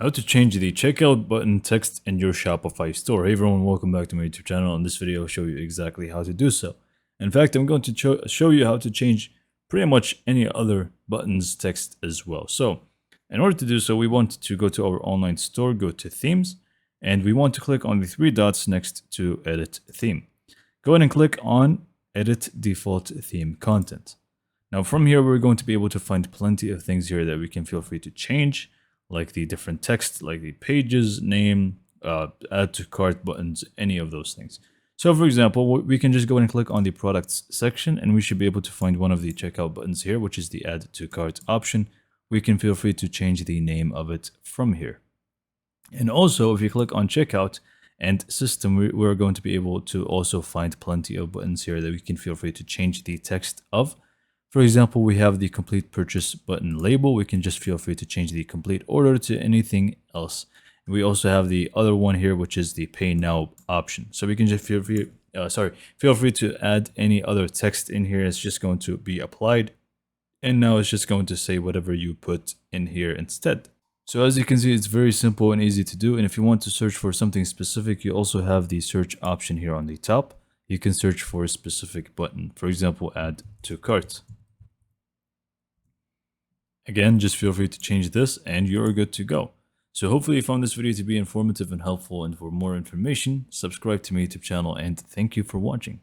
How to change the checkout button text in your Shopify store. Hey everyone, welcome back to my YouTube channel. In this video, I'll show you exactly how to do so. In fact, I'm going to show you how to change pretty much any other button's text as well. So in order to do so, we want to go to our online store, go to themes, and we want to click on the three dots next to edit theme. Go ahead and click on edit default theme content. Now from here, we're going to be able to find plenty of things here that we can feel free to change, like the different text, like the pages, name, add to cart buttons, any of those things. So for example, we can just go and click on the products section and we should be able to find one of the checkout buttons here, which is the add to cart option. We can feel free to change the name of it from here. And also if you click on checkout and system, we're going to be able to also find plenty of buttons here that we can feel free to change the text of. For example, we have the complete purchase button label. We can just feel free to change the complete order to anything else. We also have the other one here, which is the pay now option. So we can just feel free to add any other text in here. It's just going to be applied. And now it's just going to say whatever you put in here instead. So as you can see, it's very simple and easy to do. And if you want to search for something specific, you also have the search option here on the top. You can search for a specific button. For example, add to cart. Again, just feel free to change this and you're good to go. So hopefully you found this video to be informative and helpful, and for more information, subscribe to my YouTube channel, and thank you for watching.